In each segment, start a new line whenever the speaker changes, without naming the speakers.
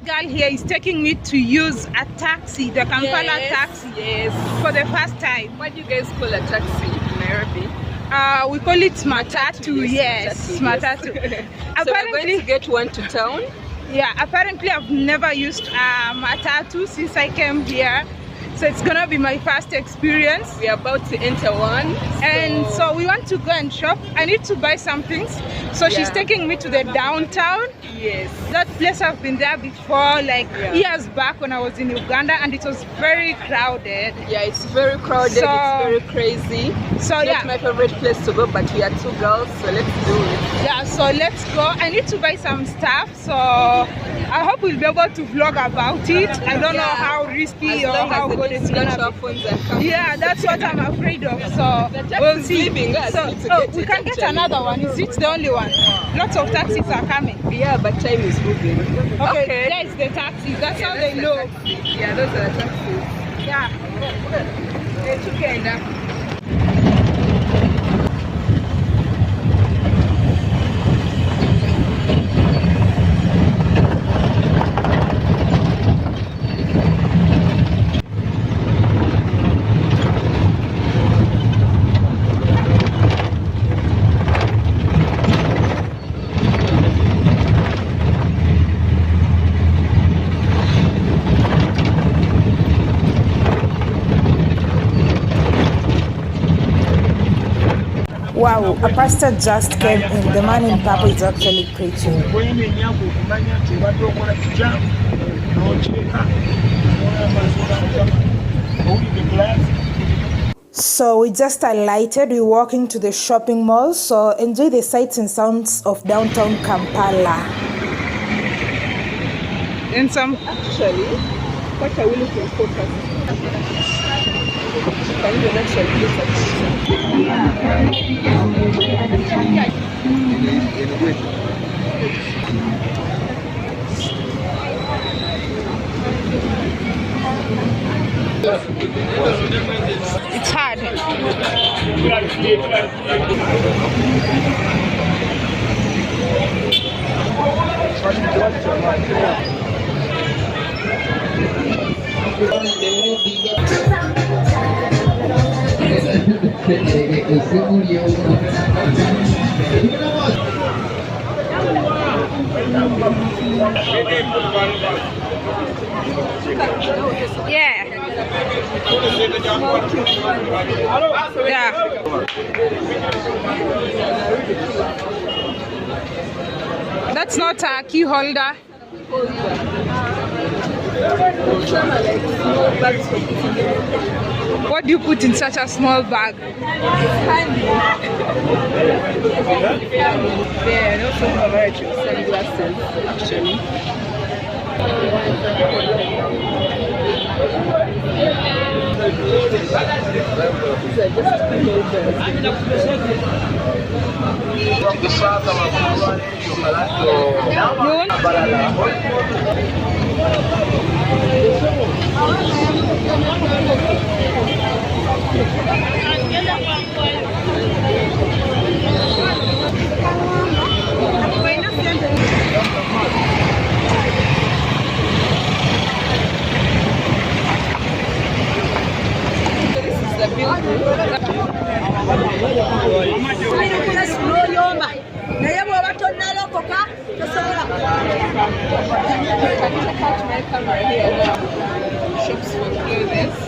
Girl here is taking me to use a taxi, the Kampala taxi.
Yes.
For the first time.
What do you guys call a taxi in Nairobi?
We call it matatu. Yes, matatu.
So we're going to get one to town.
Yeah, apparently I've never used a matatu since I came here. So it's gonna be my first experience.
We're about to enter one.
And so we want to go and shop. I need to buy some things. So she's taking me to the downtown.
Yes.
That place I've been there before, like years back when I was in Uganda, and it was very crowded.
Yeah, it's very crowded, it's very crazy.
So
it's not my favorite place to go, but we are two girls, so let's do it.
Yeah, so let's go. I need to buy some stuff, so I hope we'll be able to vlog about it. I don't know how risky or how good it's gonna be. Yeah, that's what I'm afraid of. So we'll see. So we can get another one. Is it the only one? Lots of taxis are coming.
Yeah, but time is moving.
Okay, there is the taxi. That's how they know.
Yeah, those are the taxis.
Yeah.
It's okay.
Wow, a pastor just came in. The man in purple is actually preaching. So we just alighted, we're walking to the shopping mall. So enjoy the sights and sounds of downtown Kampala.
And some
actually, what are we looking for? Can you actually look at
it's hard. Yeah. Yeah. That's not a key holder. What do you put in such a small bag?
candy. Yeah, and also have a variety of sunglasses, actually. Shops for clothes.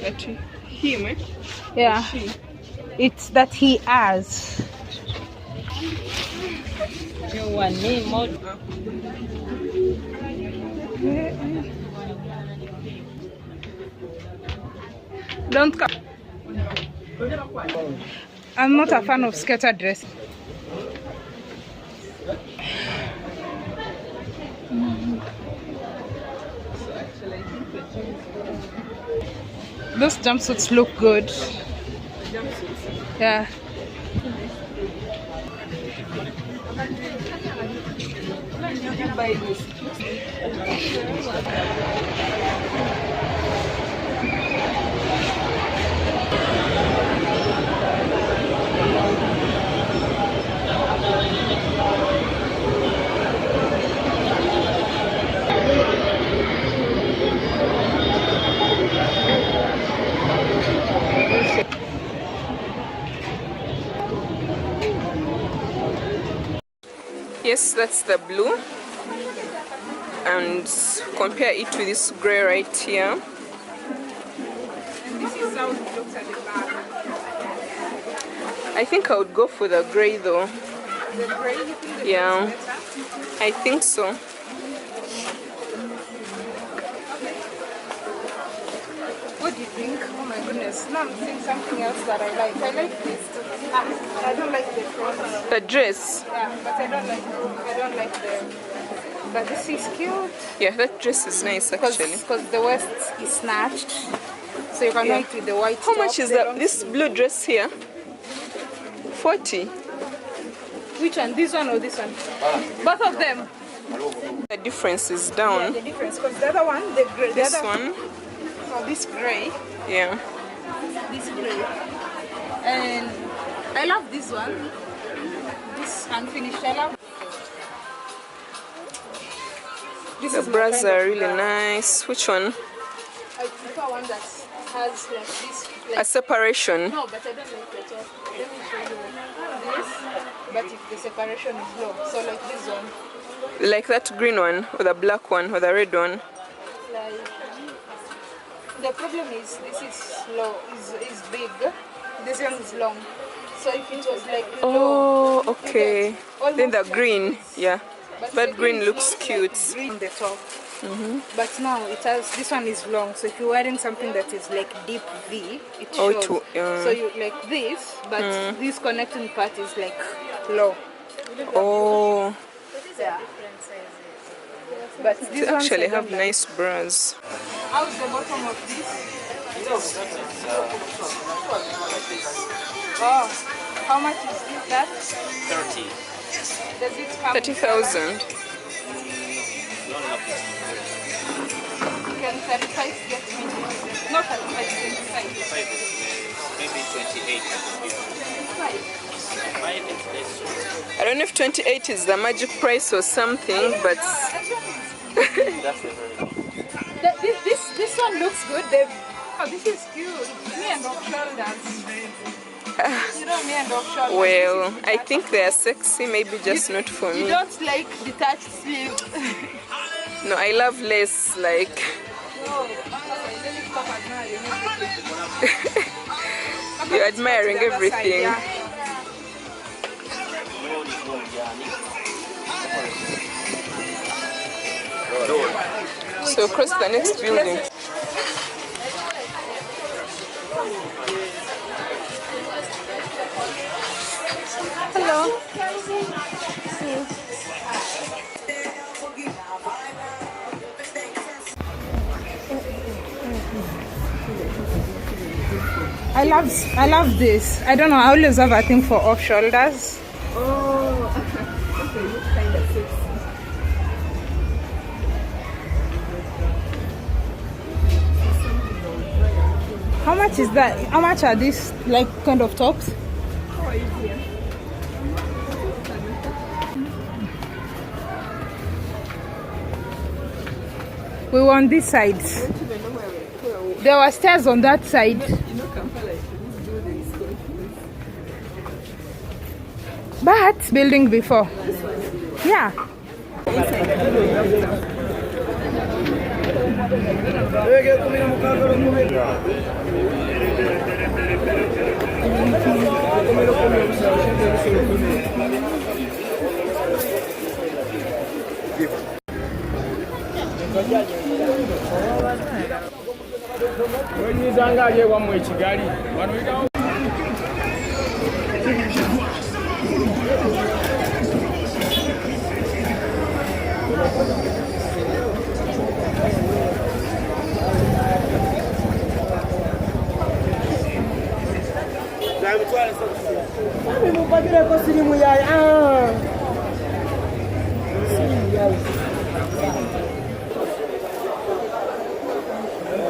That him, eh?
Yeah. It's that he has. Don't come. I'm not a fan of skater dress. Those jumpsuits look good. Yeah.
Yes, that's the blue. And compare it to this grey right here.
And this is how it looks at the back.
I think I would go for the grey though.
The grey, you think the
Yeah,
grey is better?
I think so.
What do you think? Oh my goodness. Now I'm seeing something else that I like. I like this. I don't like the front.
The dress.
Yeah, but I don't like the. But this is cute.
Yeah, that dress is nice actually.
Because the waist is snatched. So you can wear it with the white
How
top,
much is
the
that?
long
This
sleeve.
blue dress here? 40.
Which one? This one or this one? Both of them.
The difference is
Yeah,
down.
the difference. Because the other one, the grey.
This
the other
one,
Oh, this grey.
yeah.
This grey. And I love this one. This unfinished. I love. This
The
is my
bras
kind
are
of
really
bra.
nice. Which one?
I prefer one that has like this.
A
Like,
separation.
no, but I don't like the top. Let me show you this. But if the separation is low, so like this one,
Like that green one, or the black one, or the red one.
like the problem is this is low, is big. This one is long. So if it was like low,
Oh, okay. Then the green, yeah.
but
That
the
green
is
looks
not
cute.
Like green on the top. But now it has, this one is long, so if you're wearing something that is like deep V, it
Oh,
shows. So you like this, but this connecting part is like low.
Oh,
Yeah. But
they
these ones
actually
I don't
have
like.
nice bras.
How's the bottom of this? Oh, how much is this? That
30.
does it come?
30,000.
Can 35 get me? Not 35, 25.
Maybe 28.
25.
I don't know if 28 is the magic price or something, but
That's the very
This one looks good. Oh, this is cute. Me and off shoulders. You know, me and off shoulders.
well, I think they are sexy, maybe just not for
You
me.
don't like detached sleeve.
No, I love lace, like,
Oh, let me stop admiring everything.
you're admiring
To the other side,
everything.
yeah.
So across the next building.
Hello. I love this. I don't know. I always have a thing for off shoulders.
Oh, okay, look kind of sexy.
How much is that? How much are these like kind of tops? We were on this side. There were stairs on that side.
You know, Kampala, this building is called
But building before. Yeah.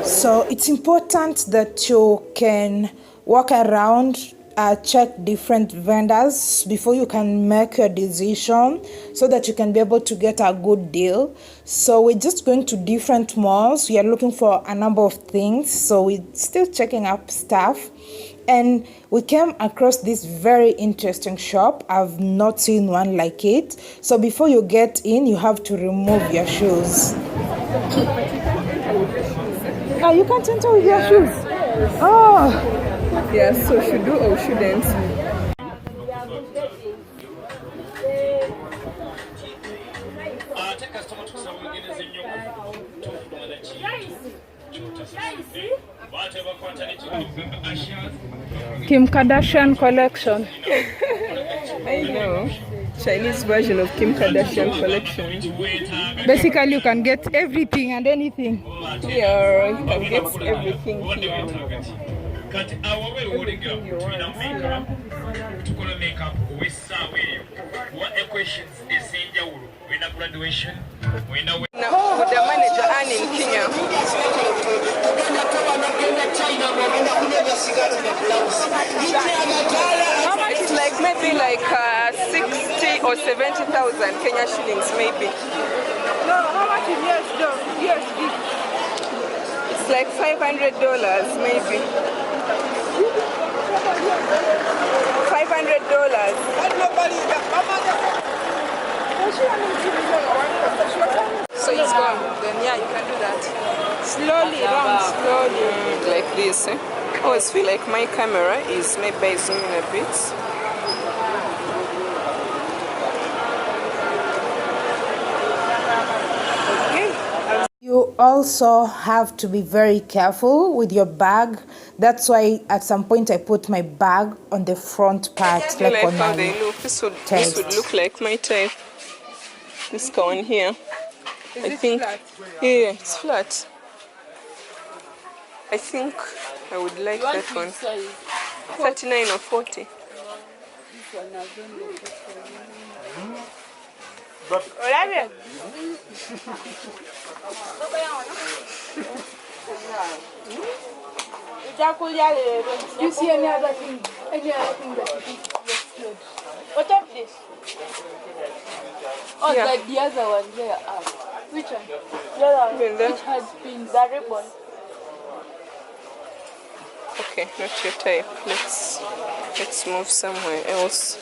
So it's important that you can walk around, check different vendors before you can make your decision so that you can be able to get a good deal. So we're just going to different malls. We are looking for a number of things. So we're still checking up stuff. And we came across this very interesting shop. I've not seen one like it. So before you get in, you have to remove your shoes. Oh, you can't enter with your shoes? Oh.
Yeah, so should do or shouldn't?
Kim Kardashian collection.
I know. Chinese version of Kim Kardashian collection.
Basically, you can get everything and anything.
Here, you can get everything here.
Kati awawe uliga tulina makeup tukola makeup owessawa eyo wa equations ezenjawulo wina graduation wina
with the manager Anne in Kenya. How much is like maybe like 60 or 70,000 Kenya shillings maybe?
No, how much is USD?
It's like $500 maybe. $500. So it's gone. Then yeah, you can do that.
Slowly, round, slowly.
Like this. I always feel like my camera is maybe zooming a bit.
You also have to be very careful with your bag. That's why at some point I put my bag on the front part, like on
how
my
they look. This would look like my type. This one here. I think flat? Yeah, it's flat. I think I would like that one. 39 or 40.
You see any other thing? Any other thing that you think looks good? What of this? Oh,
Yeah.
like the other one there. Which one? The other one.
Even
Which has pins? The ribbon.
Okay, not your type. Let's move somewhere else.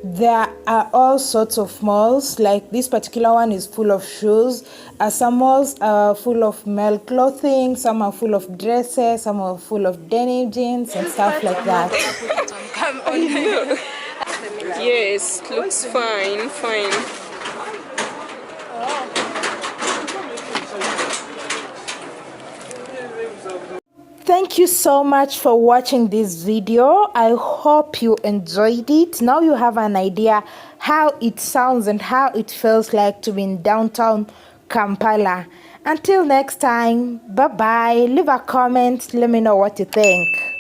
There are all sorts of malls. Like this particular one is full of shoes. Some malls are full of male clothing. Some are full of dresses. Some are full of denim jeans and stuff like that.
Yes, looks fine, fine.
Thank you so much for watching this video. I hope you enjoyed it. Now you have an idea how it sounds and how it feels like to be in downtown Kampala. Until next time, bye bye. Leave a comment, let me know what you think.